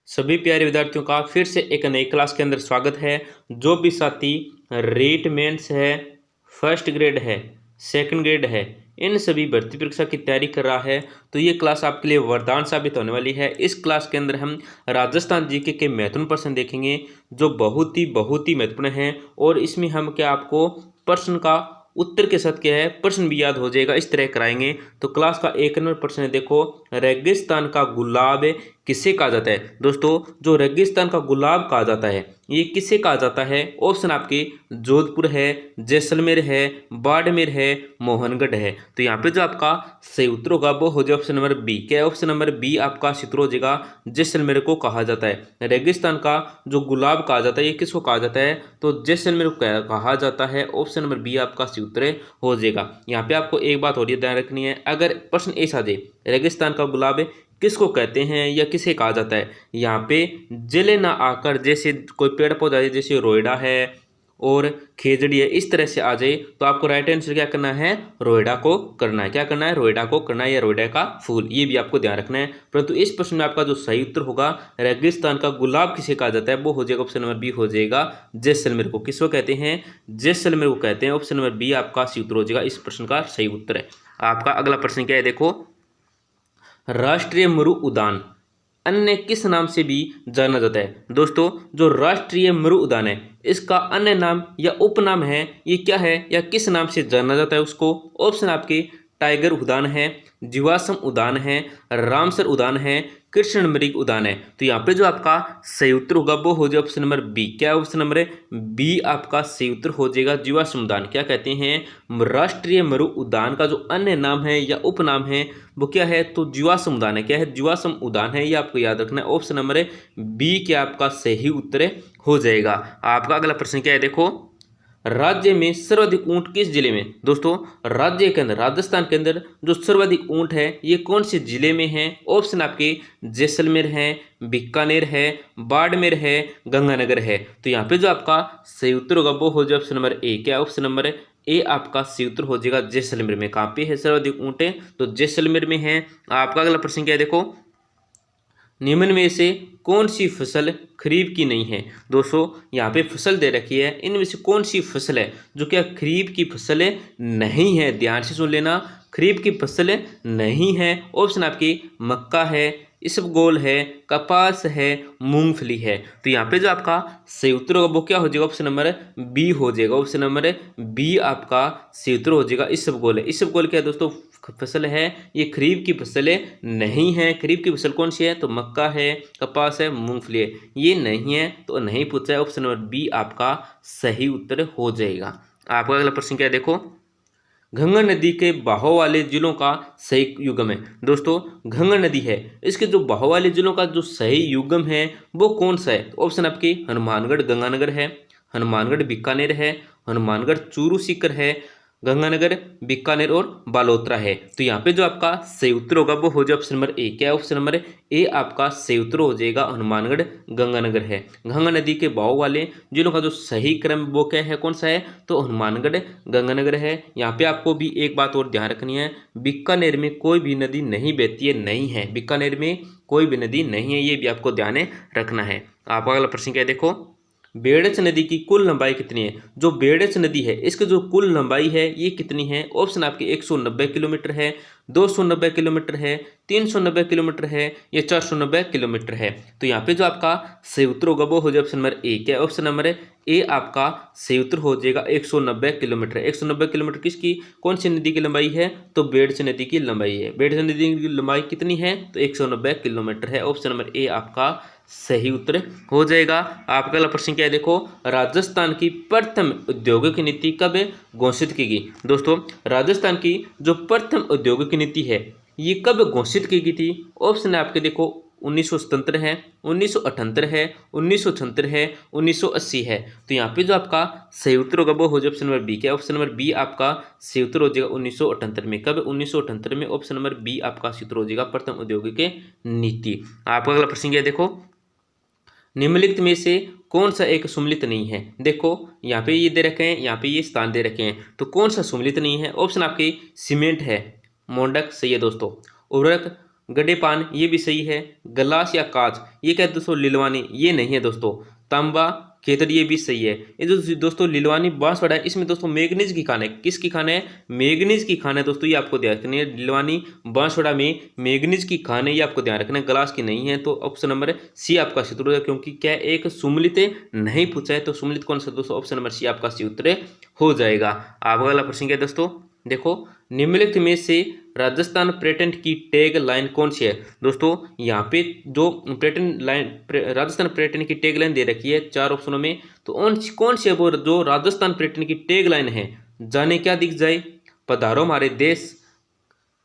सभी प्यारे विद्यार्थियों का फिर से एक नई क्लास के अंदर स्वागत है। जो भी साथी रीट मेंस है, फर्स्ट ग्रेड है, सेकंड ग्रेड है, इन सभी भर्ती परीक्षा की तैयारी कर रहा है तो ये क्लास आपके लिए वरदान साबित होने वाली है। इस क्लास के अंदर हम राजस्थान जीके के महत्वपूर्ण प्रश्न देखेंगे जो बहुत ही महत्वपूर्ण हैं और इसमें हम क्या आपको प्रश्न का उत्तर के साथ क्या है प्रश्न भी याद हो जाएगा, इस तरह कराएंगे। तो क्लास का एक नंबर प्रश्न है, देखो रेगिस्तान का गुलाब किसे कहा जाता है। दोस्तों जो रेगिस्तान का गुलाब कहा जाता है ये किसे कहा जाता है। ऑप्शन आपके जोधपुर है, जैसलमेर है, बाड़मेर है, मोहनगढ़ है। तो यहाँ पे जो आपका सही उत्तर होगा वो हो जाए ऑप्शन नंबर बी। क्या है ऑप्शन नंबर बी आपका सूत्र हो जाएगा, जैसलमेर को कहा जाता है। रेगिस्तान का जो गुलाब कहा जाता है ये किसको कहा जाता है, तो जैसलमेर को कहा जाता है। ऑप्शन नंबर बी आपका सूत्र हो जाएगा। यहाँ पे आपको एक बात और ध्यान रखनी है, अगर प्रश्न ऐसा दे रेगिस्तान का गुलाब किसको कहते हैं या किसे कहा जाता है, यहाँ पे जले ना आकर जैसे कोई पेड़ पौधा है जैसे रोइडा है और खेजड़ी है इस तरह से आ जाए तो आपको राइट आंसर क्या करना है, रोइडा को करना है। क्या करना है, रोइडा को करना है या रोइडा का फूल, ये भी आपको ध्यान रखना है। परंतु इस प्रश्न में आपका जो सही उत्तर होगा रेगिस्तान का गुलाब किसे कहा जाता है वो हो जाएगा ऑप्शन नंबर बी हो जाएगा, जैसलमेर को। किसको कहते हैं, जैसलमेर को कहते हैं। ऑप्शन नंबर बी आपका सही उत्तर हो जाएगा, इस प्रश्न का सही उत्तर है। आपका अगला प्रश्न क्या है, देखो राष्ट्रीय मरु उद्यान अन्य किस नाम से भी जाना जाता है। दोस्तों जो राष्ट्रीय मरु उद्यान है इसका अन्य नाम या उपनाम है ये क्या है या किस नाम से जाना जाता है उसको। ऑप्शन आपके टाइगर उद्यान है, जीवाश्म उद्यान है, रामसर उद्यान है, कृष्ण मृग उद्यान है। तो यहाँ पे जो आपका सही उत्तर होगा वो हो जाएगा ऑप्शन नंबर बी। क्या ऑप्शन नंबर बी आपका सही उत्तर हो जाएगा, जीवाश्म उद्यान। क्या कहते हैं, राष्ट्रीय मरु उद्यान का जो अन्य नाम है या उपनाम है वो क्या है, तो जीवाश्म उद्यान है। क्या है, जीवाश्म उद्यान है, ये आपको याद रखना है। ऑप्शन नंबर बी क्या आपका सही उत्तर हो जाएगा। आपका अगला प्रश्न क्या है, देखो राज्य में सर्वाधिक ऊंट किस जिले में। दोस्तों राज्य के अंदर राजस्थान के अंदर जो सर्वाधिक ऊंट है ये कौन से जिले में है। ऑप्शन आपके जैसलमेर है, बीकानेर है, बाड़मेर है, गंगानगर है। तो यहाँ पे जो आपका सही उत्तर होगा वो हो जाए ऑप्शन नंबर ए। क्या ऑप्शन नंबर ए आपका सही उत्तर हो जाएगा, जैसलमेर में। कहाँ पे है सर्वाधिक ऊंट है, तो जैसलमेर में है। आपका अगला प्रश्न क्या है, देखो निम्न में से कौन सी फसल खरीफ की नहीं है। दोस्तों यहाँ पे फसल दे रखी है, इनमें से कौन सी फसल है जो क्या खरीफ की फसल नहीं है। ध्यान से सुन लेना, खरीफ की फसल नहीं है। ऑप्शन आपकी मक्का है, इसबगोल है, कपास है, मूंगफली है। तो यहाँ पे जो आपका सही उत्तर होगा वो क्या हो जाएगा, ऑप्शन नंबर बी हो जाएगा। ऑप्शन नंबर बी आपका सही उत्तर हो जाएगा, इसबगोल है। इसबगोल क्या है दोस्तों, फसल है, ये खरीफ की फसल नहीं है। खरीफ की फसल कौन सी है, तो मक्का है, कपास है, मूंगफली है। ये नहीं है तो नहीं पूछा है, ऑप्शन नंबर बी आपका सही उत्तर हो जाएगा। आपका अगला प्रश्न क्या है, देखो गंगा नदी के बहाव वाले जिलों का सही युग्म है। दोस्तों गंगा नदी है, इसके जो बहाव वाले जिलों का जो सही युग्म है वो कौन सा है। ऑप्शन आपके हनुमानगढ़ गंगानगर है, हनुमानगढ़ बीकानेर है, हनुमानगढ़ चूरू सीकर है, गंगानगर बीकानेर और बालोतरा है। तो यहाँ पे जो आपका सही उत्तर होगा वो हो जाए ऑप्शन नंबर ए। क्या ऑप्शन नंबर ए आपका सही उत्तर हो जाएगा, हनुमानगढ़ गंगानगर है। गंगा नदी के बहाव वाले जिलों का जो सही क्रम वो क्या है, कौन सा है, तो हनुमानगढ़ गंगानगर है। यहाँ पे आपको भी एक बात और ध्यान रखनी है, बीकानेर में कोई भी नदी नहीं बहती है, नहीं है, बीकानेर में कोई भी नदी नहीं है, ये भी आपको ध्यान रखना है। आपका अगला प्रश्न क्या है, देखो बेड़च नदी की कुल लंबाई कितनी है। जो बेड़च नदी है इसकी जो कुल लंबाई है ये कितनी है। ऑप्शन आपके 190 किलोमीटर है, 290 किलोमीटर है, 390 किलोमीटर है, या 490 किलोमीटर है। तो यहाँ पे जो आपका सही उत्तर होगा वो हो जाए ऑप्शन नंबर ए। क्या ऑप्शन नंबर ए आपका सही उत्तर हो जाएगा, 190 किलोमीटर। 190 किलोमीटर किसकी, कौन सी नदी की लंबाई है, तो बेड़च नदी की लंबाई है। बेड़च नदी की लंबाई कितनी है, तो 190 किलोमीटर है। ऑप्शन नंबर ए आपका सही उत्तर हो जाएगा। आपका अगला प्रश्न क्या है, देखो राजस्थान की प्रथम औद्योगिक नीति कब घोषित की गई। दोस्तों राजस्थान की जो प्रथम औद्योगिक नीति है ये कब घोषित की गई थी। ऑप्शन है आपके देखो 1977 है, 1978 है, 1976 है, 1980 है। तो यहाँ पे जो आपका सही उत्तर होगा वो हो जाए ऑप्शन नंबर बी। क्या ऑप्शन नंबर बी आपका सही उत्तर हो जाएगा 1978 में। कब, 1978 में। ऑप्शन नंबर बी आपका सही उत्तर हो जाएगा, प्रथम औद्योगिक नीति। आपका अगला प्रश्न क्या है, देखो निम्नलिखित में से कौन सा एक सुमेलित नहीं है। देखो यहाँ पे ये दे रखे हैं, यहाँ पे ये स्थान दे रखे हैं, तो कौन सा सुमेलित नहीं है। ऑप्शन आपके सीमेंट है, मोंडक सही है दोस्तों। उर्वरक गड्ढेपान ये भी सही है। गलास या कांच ये क्या है दोस्तों, लिलवानी ये नहीं है दोस्तों। तांबा खेतर ये भी सही है। ये जो दोस्तों लिलवानी बांसवाड़ा है इसमें दोस्तों मैग्नीज की खान है। किसकी खान है? मैग्नीज की खान है दोस्तों, ये आपको ध्यान रखनी है। लिलवानी बांसवाड़ा में मैग्नीज की खान है, ये आपको ध्यान रखना है। गलास की नहीं है, तो ऑप्शन नंबर सी आपका सही उत्तर हो जाएगा, क्योंकि क्या एक सुमलित नहीं पूछा है, तो सुमलित कौन सा दोस्तों, ऑप्शन नंबर सी आपका सही उत्तर हो जाएगा। आपका अगला प्रश्न क्या है दोस्तों, देखो निम्नलिखित में से राजस्थान पर्यटन की टैग लाइन कौन सी है? दोस्तों यहाँ पे जो पर्यटन लाइन, राजस्थान पर्यटन की टैग लाइन दे रखी है 4 ऑप्शनों में, तो कौन सी है वो जो राजस्थान पर्यटन की टैग लाइन है? जाने क्या दिख जाए, पधारो हमारे देश,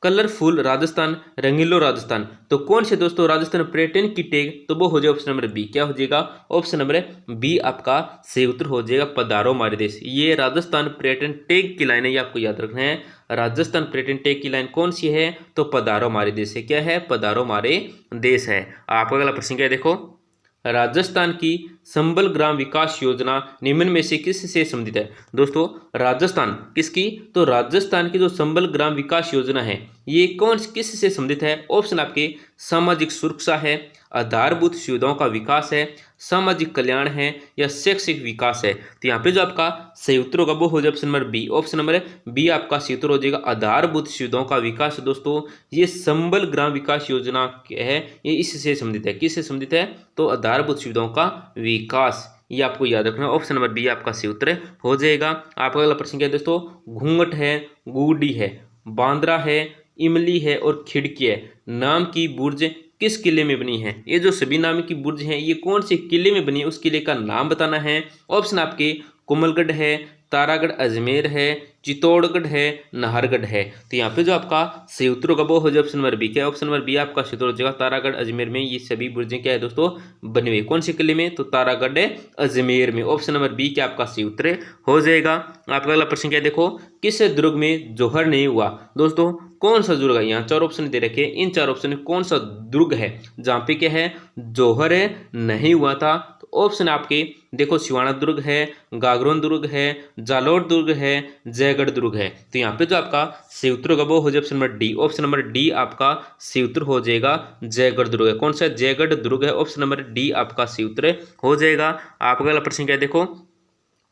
कलरफुल राजस्थान, रंगीलो राजस्थान। तो कौन से दोस्तों राजस्थान पर्यटन की टैग, तो वो हो जाएगा ऑप्शन नंबर बी। क्या हो जाएगा? ऑप्शन नंबर बी आपका सही उत्तर हो जाएगा, पधारो हमारे देश। ये राजस्थान पर्यटन टैग की लाइन है, ये आपको याद रखना है। राजस्थान पर्यटन टैग की लाइन कौन सी है? तो पधारो हमारे देश है। क्या है? पधारो हमारे देश है। आपका अगला प्रश्न क्या है, देखो राजस्थान की संबल ग्राम विकास योजना निम्न में से किससे संबंधित है? दोस्तों राजस्थान किसकी, तो राजस्थान की जो संबल ग्राम विकास योजना है ये कौन किससे संबंधित है? ऑप्शन आपके सामाजिक सुरक्षा है, आधारभूत सुविधाओं का विकास है, सामाजिक कल्याण है, या शैक्षिक विकास है। तो यहाँ पे जो आपका सही उत्तर होगा वो हो जाए option number B. Option number B आपका सही उत्तर हो जाएगा, आधारभूत सुविधाओं का विकास। दोस्तों ये संबल ग्राम विकास योजना है, ये इससे संबंधित है। किससे संबंधित है? तो आधारभूत सुविधाओं का विकास, ये आपको याद रखना है। ऑप्शन नंबर बी आपका सही उत्तर हो जाएगा। आपका अगला प्रश्न क्या है दोस्तों, घूंघट है, गुडी है, बांद्रा है, इमली है और खिड़की है नाम की बुर्ज किस किले में बनी है? ये जो सभी नाम की बुर्ज हैं ये कौन से किले में बनी है, उस किले का नाम बताना है। ऑप्शन आपके कोमलगढ़ है, तारागढ़ अजमेर है, चित्तौड़गढ़ है, नाहरगढ़ है। तो यहाँ पे जो आपका सही उत्तर होगा वो हो जाए ऑप्शन नंबर बी। क्या ऑप्शन नंबर बी आपका सही उत्तर हो जाएगा, तारागढ़ अजमेर में ये सभी बुर्जें क्या है दोस्तों, बनी हुई। कौन से किले में? तो तारागढ़ अजमेर में। ऑप्शन नंबर बी क्या आपका सही उत्तर हो जाएगा। आपका अगला प्रश्न क्या है, देखो किस दुर्ग में जौहर नहीं हुआ? दोस्तों कौन सा दुर्ग है? यहाँ 4 ऑप्शन दे रखे हैं, इन 4 ऑप्शन में कौन सा दुर्ग है जहाँ पे क्या है जौहर नहीं हुआ था? तो ऑप्शन आपके देखो सिवाना दुर्ग है, गागरोन दुर्ग है, जालोर दुर्ग है, जयगढ़ दुर्ग है। तो यहाँ पे जो आपका सही उत्तर होगा वो हो जाए option number D. Option number D आपका सही उत्तर हो जाएगा, जयगढ़ दुर्ग है। कौन सा? जयगढ़ दुर्ग है। ऑप्शन नंबर डी आपका सही उत्तर हो जाएगा। आपका अगला प्रश्न क्या है, देखो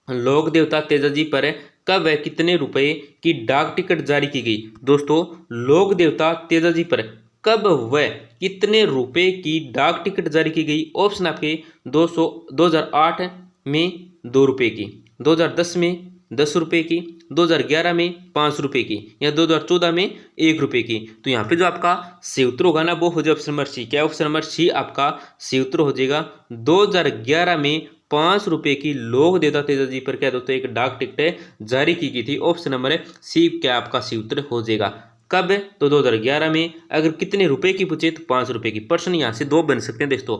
लोक देवता तेजाजी पर कब व कितने रुपए की डाक टिकट जारी की गई? दोस्तों लोक देवता तेजाजी पर कब व कितने रुपए की डाक टिकट जारी की गई? ऑप्शन आपके 2008 में 2 रुपये की, 2010 में 10 रुपये की, 2011 में 5 रुपये की, या 2014 में 1 रुपये की। तो यहाँ पे जो आपका सही उत्तर होगा ना वो हो जाए ऑप्शन नंबर सी। क्या ऑप्शन नंबर सी आपका सही उत्तर हो जाएगा, 2011 में 5 रुपये की लोक देवता तेजाजी पर क्या दोस्तों एक डाक टिकट जारी की गई थी। ऑप्शन नंबर सी क्या आपका सही उत्तर हो जाएगा। कब? तो 2011 में। अगर कितने रुपए की पूछे तो 5 रुपये की। प्रश्न यहाँ से 2 बन सकते हैं दोस्तों,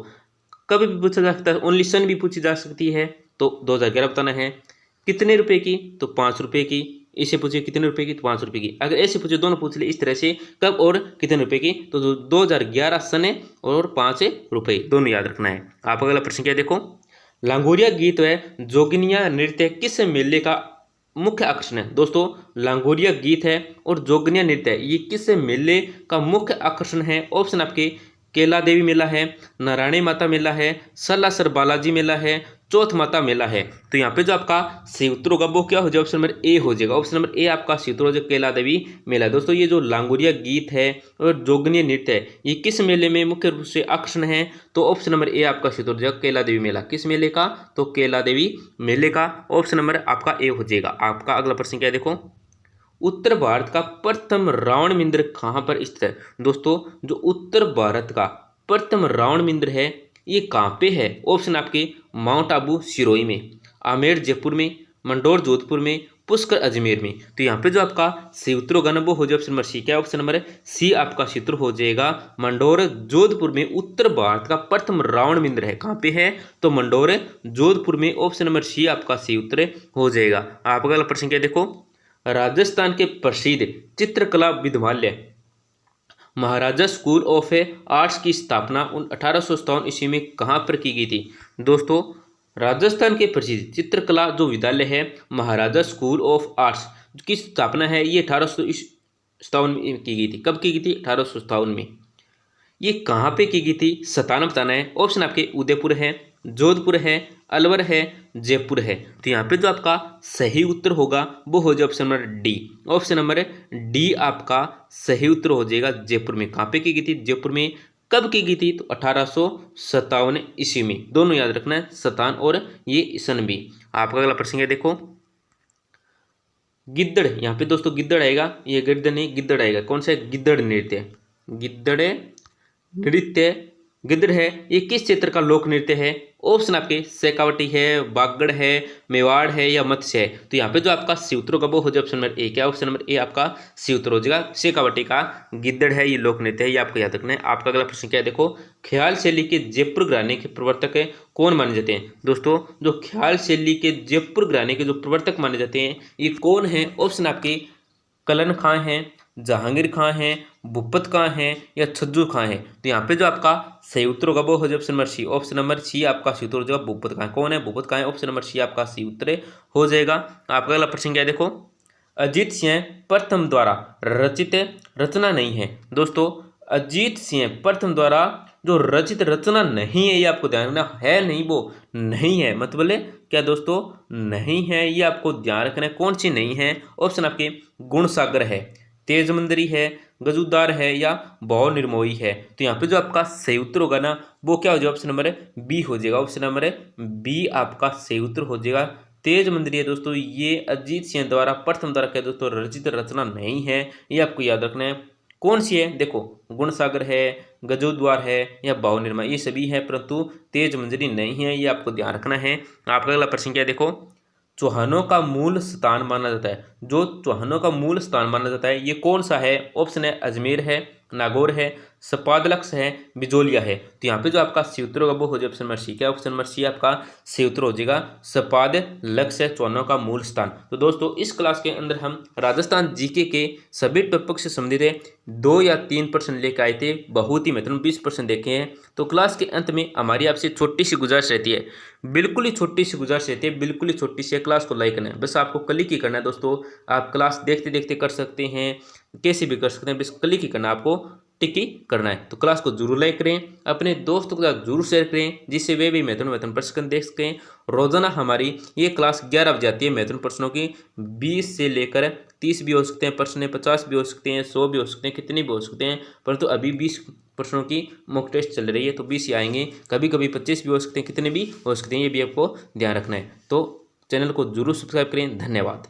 कभी भी पूछा जा सकता है, ओनली सन भी पूछी जा सकती है, तो 2011 बताना है। कितने रुपए की? तो 5 रुपये की। इसे पूछे कितने रुपए की? तो 5 रुपये की। अगर ऐसे पूछे दोनों पूछ ले इस तरह से, कब और कितने रुपए की, तो 2011 सन और 5 रुपये दोनों याद रखना है। आप अगला प्रश्न क्या देखो, लांगोरिया गीत व जोगिनिया नृत्य किस मेले का मुख्य आकर्षण है? दोस्तों लांगोरिया गीत है और जोगिनिया नृत्य है ये किस मेले का मुख्य आकर्षण है? ऑप्शन आपके केला देवी मेला है, नारायणी माता मेला है, सलासर बालाजी मेला है, चौथ माता मेला है। तो यहाँ पे जो आपका सही उत्तर होगा वो क्या हो जाएगा? ऑप्शन नंबर ए हो जाएगा। ऑप्शन नंबर ए आपका सही उत्तर हो जाएगा, केला देवी मेला। दोस्तों ये जो लांगोरिया गीत है और जोगनी नृत्य है ये किस मेले में मुख्य रूप से आकर्षण है? तो ऑप्शन नंबर ए आपका सही उत्तर हो जाएगा, केला देवी मेला। किस मेले का? तो केला देवी मेले का। ऑप्शन नंबर आपका ए हो जाएगा। आपका अगला प्रश्न क्या है देखो, उत्तर भारत का प्रथम रावण मंदिर कहाँ पर स्थित है? दोस्तों जो उत्तर भारत का प्रथम रावण मंदिर है ये कहाँ पे है? ऑप्शन आपके माउंट आबू सिरोही में, आमेर जयपुर में, मंडोर जोधपुर में, पुष्कर अजमेर में। तो यहाँ पे जो आपका सही उत्तर होगा ना वो हो जाए ऑप्शन नंबर सी। क्या ऑप्शन नंबर सी आपका सही उत्तर हो जाएगा, मंडोर जोधपुर में उत्तर भारत का प्रथम रावण मंदिर है। कहाँ पे है? तो मंडोर जोधपुर में। ऑप्शन नंबर सी आपका सही उत्तर हो जाएगा। आपका अगला प्रश्न क्या देखो, राजस्थान के प्रसिद्ध चित्रकला विद्यालय महाराजा स्कूल ऑफ आर्ट्स की स्थापना 1857 ईस्वी में कहाँ पर की गई थी? दोस्तों राजस्थान के प्रसिद्ध चित्रकला जो विद्यालय है महाराजा स्कूल ऑफ आर्ट्स की स्थापना है ये 1857 में की गई थी। कब की गई थी? 1857 में। ये कहाँ पे की गई थी, स्थान बताना है। ऑप्शन आपके उदयपुर है, जोधपुर है, अलवर है, जयपुर है। तो यहाँ पे जो आपका सही उत्तर होगा वो हो जाए option number D. Option number D आपका सही उत्तर हो जाएगा। जयपुर में कहाँ पे की गई थी, जयपुर में कब की गई थी, तो 1857 ईस्वी में। दोनों याद रखना है, शतान और ये सन भी। आपका अगला प्रश्न है, देखो गिद्दड़, यहाँ पे दोस्तों गिद्दड़ आएगा, ये गिद्दड़ नहीं गिद्दड़ आएगा। कौन सा है, गिद्दड़ नृत्य। गिद्दड़ नृत्य गिद्दड़ है, ये किस क्षेत्र का लोक नृत्य है। ऑप्शन आपके शेखावटी है, बागड़ है, मेवाड़ है या मत्स्य है। तो यहाँ पे जो आपका सी उत्तर होगा वो हो जाए ऑप्शन नंबर ए। क्या ऑप्शन नंबर ए आपका सी उत्तर हो जाएगा। शेखावटी का गिद्दड़ है, ये लोक नृत्य है, ये आपको याद रखना है। आपका अगला प्रश्न क्या है, देखो ख्याल शैली के जयपुर घराने के प्रवर्तक है कौन माने जाते हैं। दोस्तों जो ख्याल शैली के जयपुर घराने के जो प्रवर्तक माने जाते हैं ये कौन है। ऑप्शन आपके कलन खां हैं, जहांगीर खां हैं, भूपत खां हैं या छज्जू खां हैं। तो यहाँ पे जो आपका सही उत्तर होगा वो हो जाए option number C. Option number C आपका सही उत्तर हो जाएगा। भूपत खां कौन है, भूपत खां है। ऑप्शन नंबर सी आपका सही उत्तर हो जाएगा। आपका अगला प्रश्न क्या है, देखो अजीत सिंह प्रथम द्वारा रचित रचना नहीं है। दोस्तों अजीत सिंह प्रथम द्वारा जो रचित रचना नहीं है, ये आपको ध्यान रखना है। नहीं वो नहीं है मतलब क्या दोस्तों, नहीं है, ये आपको ध्यान रखना है। कौन सी नहीं है। ऑप्शन आपके गुण सागर है, तेज मंदरी है, गजूदार है या बहु निर्मोही है। तो यहाँ पे जो आपका सही उत्तर होगा ना वो क्या हो जाएगा, ऑप्शन नंबर बी हो जाएगा। ऑप्शन नंबर बी आपका सही उत्तर हो जाएगा। तेज मंदिर है दोस्तों, ये अजीत सिंह द्वारा प्रथम द्वारा क्या दोस्तों रचित रचना नहीं है, ये आपको याद रखना है। कौन सी है, देखो गुण सागर है, गजोद्वार है या भाव निर्मा, ये सभी है परंतु तेज मंजरी नहीं है, ये आपको ध्यान रखना है। आपका अगला प्रश्न क्या है, देखो चौहानों का मूल स्थान माना जाता है। जो चौहानों का मूल स्थान माना जाता है ये कौन सा है। ऑप्शन है अजमेर है, नागौर है, सपादलक्स है, बिजोलिया है। तो यहाँ पे जो आपका सही उत्तर होगा वो हो जाए ऑप्शन नंबर सी। क्या ऑप्शन नंबर सी आपका सही उत्तर हो जाएगा। सपादलक्स है चौहानों का मूल स्थान। तो दोस्तों इस क्लास के अंदर हम राजस्थान जीके के सभी टॉपिक से संबंधित 2 या 3 प्रश्न लेकर आए थे। बहुत ही महत्वपूर्ण 20 प्रश्न देखे हैं। तो क्लास के अंत में हमारी आपसे छोटी सी गुजारिश रहती है, बिल्कुल ही छोटी सी गुजारिश रहती है, बिल्कुल ही छोटी सी, क्लास को लाइक करना है। बस आपको क्लिक ही करना है दोस्तों। आप क्लास देखते देखते कर सकते हैं, कैसे भी कर सकते हैं, बस क्लिक ही करना है, आपको टिक ही करना है। तो क्लास को जरूर लाइक करें, अपने दोस्तों के साथ जरूर शेयर करें जिससे वे भी महत्वपूर्ण प्रश्न देख सकें। रोजाना हमारी ये क्लास 11 बजे आती है। महत्वपूर्ण प्रश्नों की 20 से लेकर 30 भी हो सकते हैं प्रश्न, 50 भी हो सकते हैं, 100 भी हो सकते हैं, कितने भी हो सकते हैं, परंतु अभी 20 प्रश्नों की मॉक टेस्ट चल रही है तो 20 ही आएंगे। कभी कभी 25 भी हो सकते हैं, कितने भी हो सकते हैं, ये भी आपको ध्यान रखना है। तो चैनल को जरूर सब्सक्राइब करें। धन्यवाद।